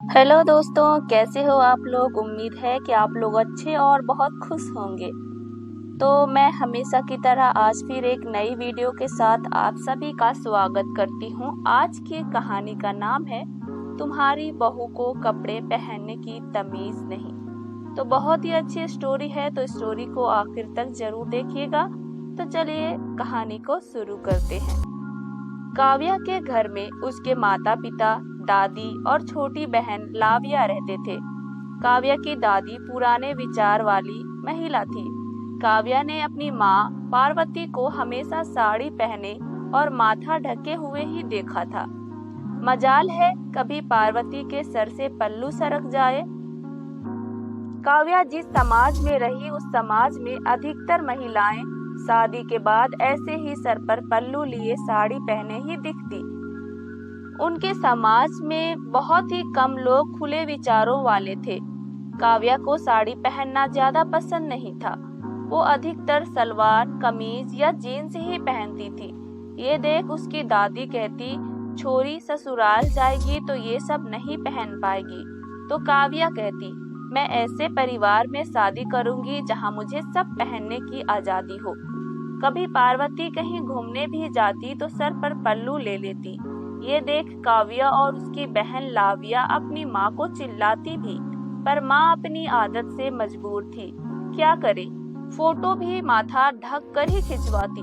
Hello दोस्तों, कैसे हो आप लोग। उम्मीद है कि आप लोग अच्छे और बहुत खुश होंगे। तो मैं हमेशा की तरह आज फिर एक नई वीडियो के साथ आप सभी का स्वागत करती हूँ। आज की कहानी का नाम है तुम्हारी बहू को कपड़े पहनने की तमीज नहीं। तो बहुत ही अच्छी स्टोरी है, तो स्टोरी को आखिर तक जरूर देखिएगा। तो चलिए कहानी को शुरू करते हैं। काव्या के घर में उसके माता पिता, दादी और छोटी बहन लाविया रहते थे। काव्या की दादी पुराने विचार वाली महिला थी। काव्या ने अपनी माँ पार्वती को हमेशा साड़ी पहने और माथा ढके हुए ही देखा था। मजाल है कभी पार्वती के सर से पल्लू सरक जाए। काव्या जिस समाज में रही उस समाज में अधिकतर महिलाएं शादी के बाद ऐसे ही सर पर पल्लू लिए साड़ी पहने ही दिखती। उनके समाज में बहुत ही कम लोग खुले विचारों वाले थे। काव्या को साड़ी पहनना ज्यादा पसंद नहीं था। वो अधिकतर सलवार कमीज या जीन्स ही पहनती थी। ये देख उसकी दादी कहती, छोरी ससुराल जाएगी तो ये सब नहीं पहन पाएगी। तो काव्या कहती, मैं ऐसे परिवार में शादी करूंगी जहां मुझे सब पहनने की आजादी हो। कभी पार्वती कहीं घूमने भी जाती तो सर पर पल्लू ले लेती। ये देख काव्या और उसकी बहन लाविया अपनी माँ को चिल्लाती भी, पर माँ अपनी आदत से मजबूर थी। क्या करे, फोटो भी माथा ढक कर ही खिंचवाती।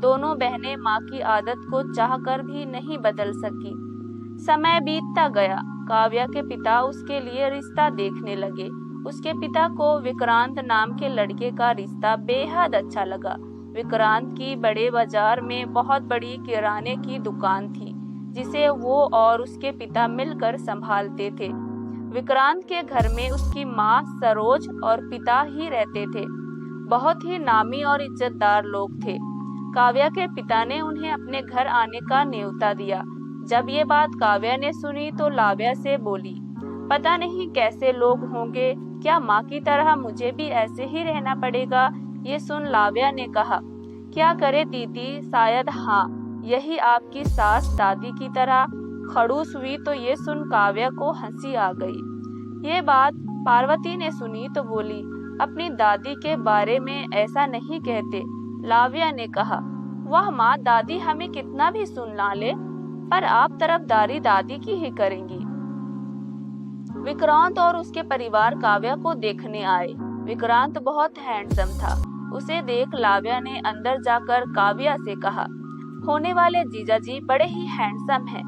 दोनों बहनें माँ की आदत को चाहकर भी नहीं बदल सकी। समय बीतता गया। काव्या के पिता उसके लिए रिश्ता देखने लगे। उसके पिता को विक्रांत नाम के लड़के का रिश्ता बेहद अच्छा लगा। विक्रांत की बड़े बाजार में बहुत बड़ी किराने की दुकान थी, जिसे वो और उसके पिता मिलकर संभालते थे। विक्रांत के घर में उसकी माँ सरोज और पिता ही रहते थे। बहुत ही नामी और इज्जतदार लोग थे। काव्या के पिता ने उन्हें अपने घर आने का न्योता दिया। जब ये बात काव्या ने सुनी तो लाव्या से बोली, पता नहीं कैसे लोग होंगे, क्या माँ की तरह मुझे भी ऐसे ही रहना पड़ेगा। ये सुन लाव्या ने कहा, क्या करे दीदी, शायद हाँ, यही आपकी सास दादी की तरह खड़ूस हुई। तो ये सुन काव्या को हंसी आ गई। ये बात पार्वती ने सुनी तो बोली, अपनी दादी के बारे में ऐसा नहीं कहते। लाव्या ने कहा, वाह माँ, दादी हमें कितना भी सुना ले, पर आप तरफदारी दादी की ही करेंगी। विक्रांत और उसके परिवार काव्या को देखने आए। विक्रांत बहुत हैंडसम था। उसे देख लाव्या ने अंदर जाकर काव्या से कहा, होने वाले जीजाजी बड़े ही हैंडसम हैं,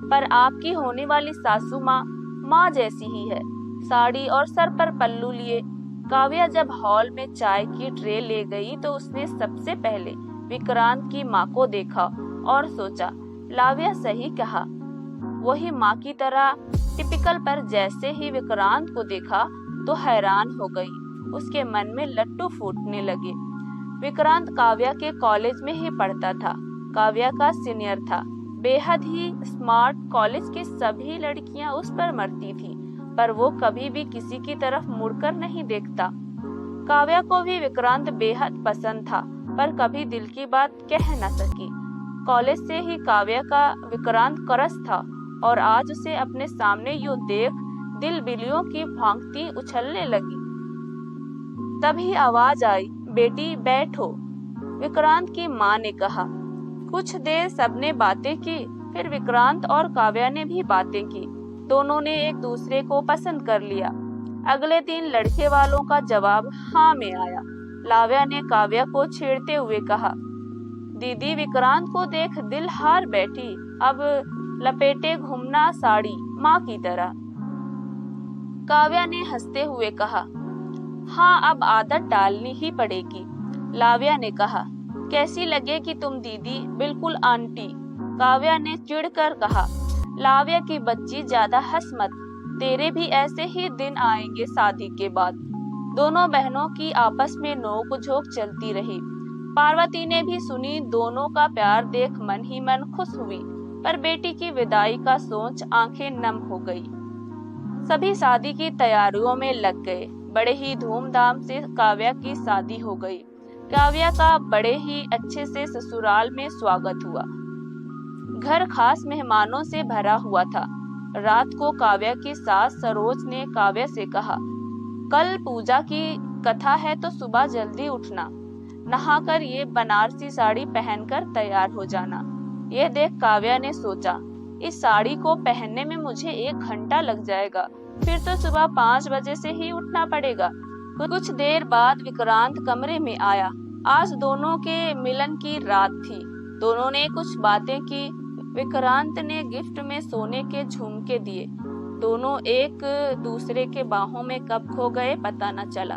पर आपकी होने वाली सासू माँ माँ जैसी ही है, साड़ी और सर पर पल्लू लिए। काव्या जब हॉल में चाय की ट्रे ले गई तो उसने सबसे पहले विक्रांत की माँ को देखा और सोचा, लाव्या सही कहा, वही माँ की तरह टिपिकल। पर जैसे ही विक्रांत को देखा तो हैरान हो गई। उसके मन में लट्टू फूटने लगे। विक्रांत काव्या के कॉलेज में ही पढ़ता था। काव्या का सीनियर था। बेहद ही स्मार्ट। कॉलेज की सभी लड़कियां उस पर मरती थी, पर वो कभी भी किसी की तरफ मुड़कर नहीं देखता। काव्या को भी विक्रांत बेहद पसंद था, पर कभी दिल की बात कह न सकी। कॉलेज से ही काव्या का विक्रांत क्रश था और आज उसे अपने सामने यूं देख दिल बिल्लियों की भांति उछलने लगी। तभी आवाज आई, बेटी बैठो। विक्रांत की माँ ने कहा। कुछ देर सबने बातें की, फिर विक्रांत और काव्या ने भी बातें की। दोनों ने एक दूसरे को पसंद कर लिया। अगले दिन लड़के वालों का जवाब हाँ में आया। लाव्या ने काव्या को छेड़ते हुए कहा, दीदी विक्रांत को देख दिल हार बैठी, अब लपेटे घूमना साड़ी माँ की तरह। काव्या ने हंसते हुए कहा, हाँ अब आदत डालनी ही पड़ेगी। लाव्या ने कहा, कैसी लगेगी तुम दीदी, बिल्कुल आंटी। काव्या ने चिढ़कर कहा, लाव्या की बच्ची ज्यादा हंस मत, तेरे भी ऐसे ही दिन आएंगे शादी के बाद। दोनों बहनों की आपस में नोक-झोंक चलती रही। पार्वती ने भी सुनी। दोनों का प्यार देख मन ही मन खुश हुई, पर बेटी की विदाई का सोच आंखें नम हो गई। सभी शादी की तैयारियों में लग गए। बड़े ही धूमधाम से काव्या की शादी हो गई। काव्या का बड़े ही अच्छे से ससुराल में स्वागत हुआ। घर खास मेहमानों से भरा हुआ था। रात को काव्या की सास सरोज ने काव्या से कहा, कल पूजा की कथा है तो सुबह जल्दी उठना, नहाकर ये बनारसी साड़ी पहनकर तैयार हो जाना। ये देख काव्या ने सोचा, इस साड़ी को पहनने में मुझे 1 घंटा लग जाएगा, फिर तो सुबह 5 बजे से ही उठना पड़ेगा। कुछ देर बाद विक्रांत कमरे में आया। आज दोनों के मिलन की रात थी। दोनों ने कुछ बातें की। विक्रांत ने गिफ्ट में सोने के झुमके दिए। दोनों एक दूसरे के बाहों में कब खो गए पता न चला।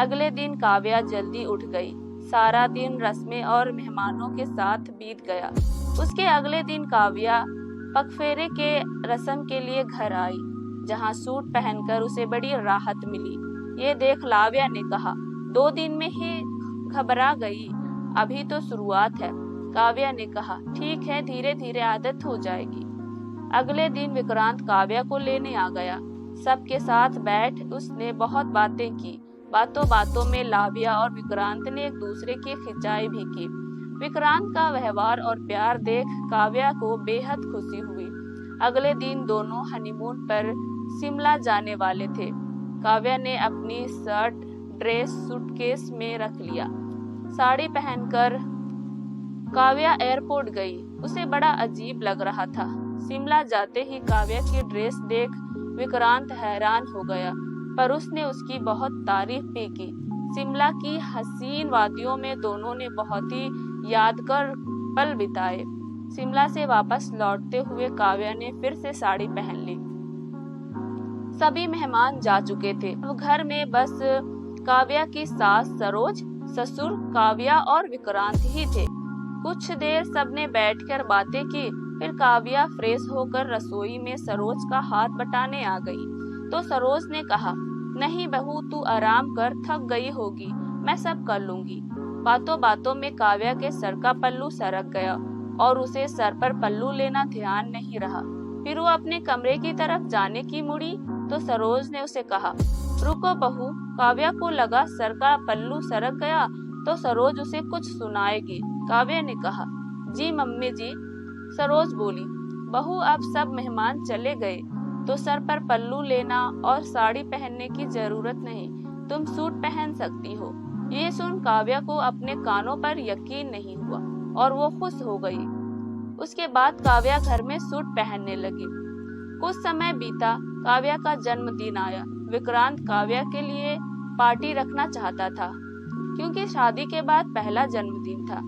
अगले दिन काव्या जल्दी उठ गई। सारा दिन रस्में और मेहमानों के साथ बीत गया। उसके अगले दिन काव्या पगफेरे के रस्म के लिए घर आई, जहां सूट पहनकर उसे बड़ी राहत मिली। ये देख लाव्या ने कहा, 2 दिन में ही घबरा गई, अभी तो शुरुआत है। काव्या ने कहा, ठीक है, धीरे धीरे आदत हो जाएगी। अगले दिन विक्रांत काव्या को लेने आ गया। सबके साथ बैठ उसने बहुत बातें की। बातों बातों में लाव्या और विक्रांत ने एक दूसरे की खिंचाई भी की। विक्रांत का व्यवहार और प्यार देख काव्या को बेहद खुशी हुई। अगले दिन दोनों हनीमून पर शिमला जाने वाले थे। काव्या ने अपनी शर्ट ड्रेस सूटकेस में रख लिया। साड़ी पहनकर काव्या एयरपोर्ट गई। उसे बड़ा अजीब लग रहा था। शिमला जाते ही काव्या की ड्रेस देख विक्रांत हैरान हो गया, पर उसने उसकी बहुत तारीफ भी की। शिमला की हसीन वादियों में दोनों ने बहुत ही यादगार पल बिताए। शिमला से वापस लौटते हुए काव्या ने फिर से साड़ी पहन ली। सभी मेहमान जा चुके थे। अब घर में बस काव्या की सास सरोज, ससुर काव्या और विक्रांत ही थे। कुछ देर सबने बैठकर बातें की। फिर काव्या फ्रेश होकर रसोई में सरोज का हाथ बटाने आ गई। तो सरोज ने कहा, नहीं बहू, तू आराम कर, थक गई होगी, मैं सब कर लूंगी। बातों बातों में काव्या के सर का पल्लू सरक गया और उसे सर पर पल्लू लेना ध्यान नहीं रहा। फिर वो अपने कमरे की तरफ जाने की मुड़ी तो सरोज ने उसे कहा, रुको बहू। काव्या को लगा सर का पल्लू सरक गया तो सरोज उसे कुछ सुनाएगी। काव्या ने कहा, जी मम्मी जी। सरोज बोली, बहू अब सब मेहमान चले गए तो सर पर पल्लू लेना और साड़ी पहनने की जरूरत नहीं, तुम सूट पहन सकती हो। ये सुन काव्या को अपने कानों पर यकीन नहीं हुआ और वो खुश हो गई। उसके बाद काव्या घर में सूट पहनने लगी। कुछ समय बीता। काव्या का जन्मदिन आया। विक्रांत काव्या के लिए पार्टी रखना चाहता था, क्योंकि शादी के बाद पहला जन्मदिन था।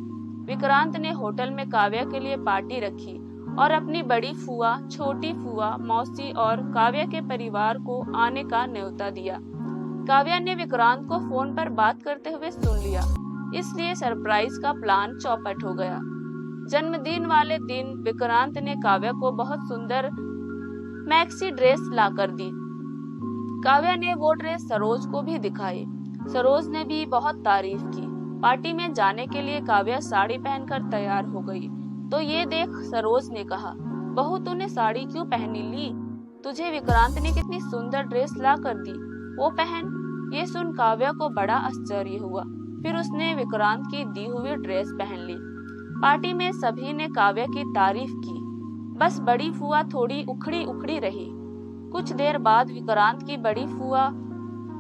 विक्रांत ने होटल में काव्या के लिए पार्टी रखी और अपनी बड़ी फुआ, छोटी फुआ, मौसी और काव्या के परिवार को आने का न्योता दिया। काव्या ने विक्रांत को फोन पर बात करते हुए सुन लिया, इसलिए सरप्राइज का प्लान चौपट हो गया। जन्मदिन वाले दिन विक्रांत ने काव्या को बहुत सुंदर मैक्सी ड्रेस लाकर दी। काव्या ने वो ड्रेस सरोज को भी दिखाई। सरोज ने भी बहुत तारीफ की। पार्टी में जाने के लिए काव्या साड़ी पहनकर तैयार हो गई। तो ये देख सरोज ने कहा, बहू तूने साड़ी क्यों पहनी ली? तुझे विक्रांत ने कितनी सुंदर ड्रेस ला कर दी, वो पहन। ये सुन काव्या को बड़ा आश्चर्य हुआ। फिर उसने विक्रांत की दी हुई ड्रेस पहन ली। पार्टी में सभी ने काव्या की तारीफ की, बस बड़ी फुआ थोड़ी उखड़ी उखड़ी रही। कुछ देर बाद विक्रांत की बड़ी फुआ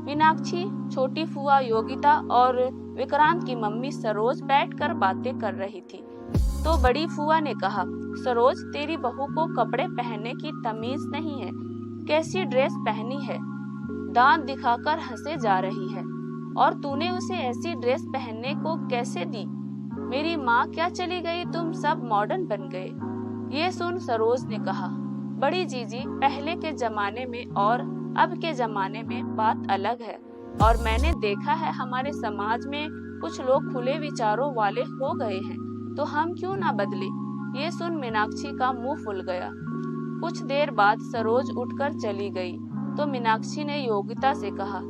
मीनाक्षी, छोटी फुआ योगिता और विक्रांत की मम्मी सरोज बैठकर बातें कर रही थी। तो बड़ी फुआ ने कहा, सरोज तेरी बहू को कपड़े पहनने की तमीज नहीं है, कैसी ड्रेस पहनी है, दांत दिखाकर हंसे जा रही है, और तूने उसे ऐसी ड्रेस पहनने को कैसे दी? मेरी माँ क्या चली गई, तुम सब मॉडर्न बन गए। ये सुन सरोज ने कहा, बड़ी जीजी पहले के जमाने में और अब के जमाने में बात अलग है, और मैंने देखा है हमारे समाज में कुछ लोग खुले विचारों वाले हो गए हैं, तो हम क्यों ना बदले। ये सुन मीनाक्षी का मुंह फुल गया। कुछ देर बाद सरोज उठकर चली गई तो मीनाक्षी ने योगिता से कहा,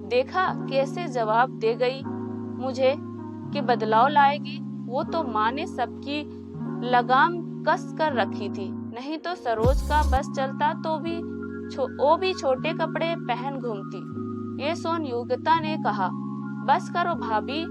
देखा कैसे जवाब दे गई मुझे कि बदलाव लाएगी। वो तो माँ ने सबकी लगाम कस कर रखी थी, नहीं तो सरोज का बस चलता तो वो भी छोटे कपड़े पहन घूमती। ये सुन योगिता ने कहा, बस करो भाभी,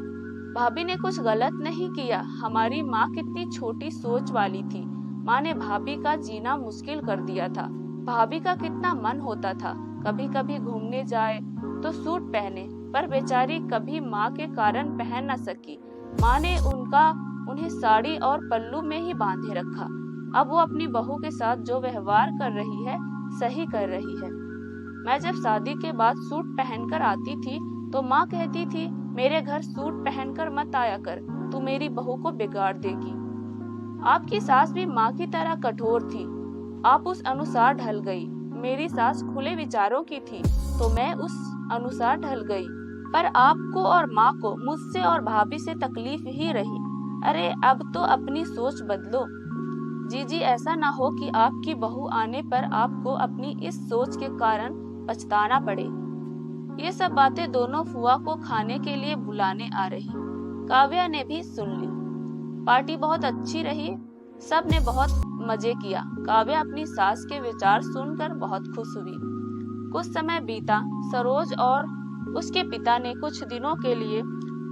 भाभी ने कुछ गलत नहीं किया। हमारी माँ कितनी छोटी सोच वाली थी, माँ ने भाभी का जीना मुश्किल कर दिया था। भाभी का कितना मन होता था कभी कभी घूमने जाए तो सूट पहने, पर बेचारी कभी माँ के कारण पहन न सकी। माँ ने उन्हें साड़ी और पल्लू में ही बांधे रखा। अब वो अपनी बहू के साथ जो व्यवहार कर रही है सही कर रही है। मैं जब शादी के बाद सूट पहनकर आती थी तो माँ कहती थी, मेरे घर सूट पहनकर मत आया कर, तू मेरी बहू को बिगाड़ देगी। आपकी सास भी माँ की तरह कठोर थी, आप उस अनुसार ढल गई। मेरी सास खुले विचारों की थी तो मैं उस अनुसार ढल गई, पर आपको और माँ को मुझसे और भाभी से तकलीफ ही रही। अरे अब तो अपनी सोच बदलो। जीजी, ऐसा ना हो कि आपकी बहू आने पर आपको अपनी इस सोच के कारण पछताना पड़े। ये सब बातें दोनों फुआ को खाने के लिए बुलाने आ रही। काव्या ने भी सुन ली। पार्टी बहुत अच्छी रही, सब ने बहुत मजे किया। काव्या अपनी सास के विचार सुनकर बहुत खुश हुई। कुछ समय बीता। सरोज और उसके पिता ने कुछ दिनों के लिए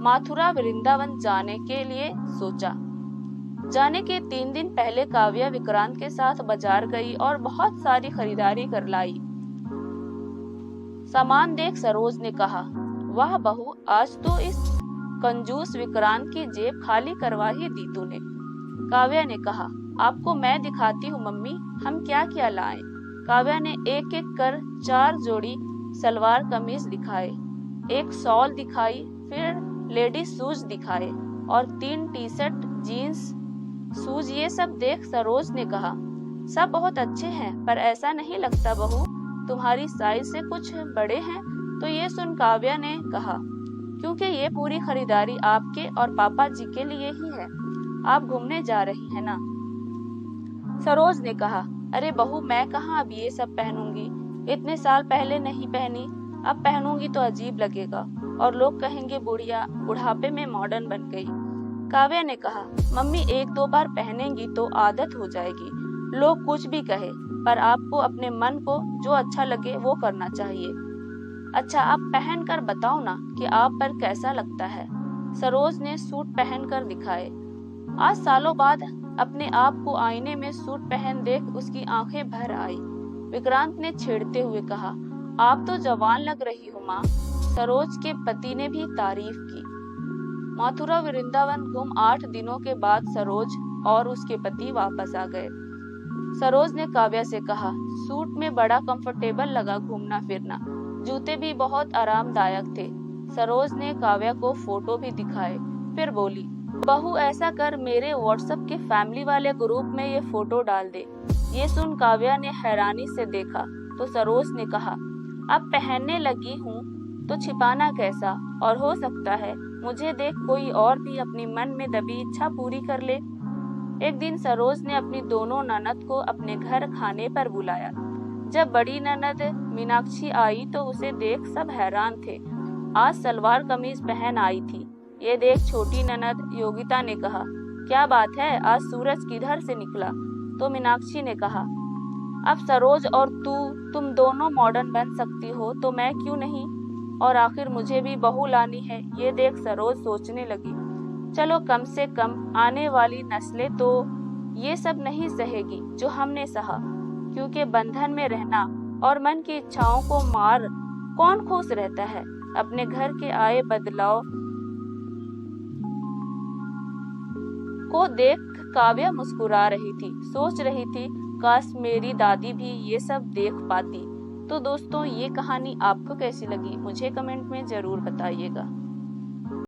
मथुरा वृंदावन जाने के लिए सोचा। जाने के 3 दिन पहले काव्या विक्रांत के साथ बाजार गई और बहुत सारी खरीदारी कर लाई। सामान देख सरोज ने कहा, वाह बहू, आज तो इस कंजूस विक्रांत की जेब खाली करवा ही दी तूने। काव्या ने कहा, आपको मैं दिखाती हूँ मम्मी, हम क्या क्या लाए। काव्या ने एक एक कर 4 जोड़ी सलवार कमीज दिखाए, एक शॉल दिखाई, फिर लेडीज शूज दिखाए और 3 टी-शर्ट, जीन्स, शूज। ये सब देख सरोज ने कहा, सब बहुत अच्छे हैं, पर ऐसा नहीं लगता बहू तुम्हारी साइज से कुछ बड़े हैं। तो ये सुन काव्या ने कहा, क्योंकि ये पूरी खरीदारी आपके और पापा जी के लिए ही है, आप घूमने जा रही हैं ना। सरोज ने कहा, अरे बहू, मैं कहाँ अब ये सब पहनूंगी, इतने साल पहले नहीं पहनी, अब पहनूंगी तो अजीब लगेगा और लोग कहेंगे बुढ़िया बुढ़ापे में मॉडर्न बन गई। काव्या ने कहा, मम्मी 1-2 बार पहनेंगी तो आदत हो जाएगी, लोग कुछ भी कहे, पर आपको अपने मन को जो अच्छा लगे वो करना चाहिए। अच्छा, आप पहन कर बताओ ना कि आप पर कैसा लगता है। सरोज ने सूट पहन कर दिखाए। आज सालों बाद अपने आप को आईने में सूट पहन देख उसकी आंखें भर आई। विक्रांत ने छेड़ते हुए कहा, आप तो जवान लग रही हो माँ। सरोज के पति ने भी तारीफ की। मथुरा वृंदावन घूम 8 दिनों के बाद सरोज और उसके पति वापस आ गए। सरोज ने काव्या से कहा, सूट में बड़ा कंफर्टेबल लगा घूमना फिरना, जूते भी बहुत आरामदायक थे। सरोज ने काव्या को फोटो भी दिखाए, फिर बोली, बहू ऐसा कर, मेरे व्हाट्सएप के फैमिली वाले ग्रुप में ये फोटो डाल दे। ये सुन काव्या ने हैरानी से देखा तो सरोज ने कहा, अब पहनने लगी हूँ तो छिपाना कैसा, और हो सकता है मुझे देख कोई और भी अपनी मन में दबी इच्छा पूरी कर ले। एक दिन सरोज ने अपनी दोनों ननद को अपने घर खाने पर बुलाया। जब बड़ी ननद मीनाक्षी आई तो उसे देख सब हैरान थे। आज सलवार कमीज पहन आई थी। ये देख छोटी ननद योगिता ने कहा, क्या बात है, आज सूरज किधर से निकला। तो मीनाक्षी ने कहा, अब सरोज और तुम दोनों मॉडर्न बन सकती हो तो मैं क्यों नहीं, और आखिर मुझे भी बहू लानी है। ये देख सरोज सोचने लगी, चलो कम से कम आने वाली नस्लें तो ये सब नहीं सहेगी जो हमने सहा, क्योंकि बंधन में रहना और मन की इच्छाओं को मार कौन खुश रहता है। अपने घर के आए बदलाव को देख काव्या मुस्कुरा रही थी, सोच रही थी काश मेरी दादी भी ये सब देख पाती। तो दोस्तों, ये कहानी आपको कैसी लगी मुझे कमेंट में जरूर बताइएगा।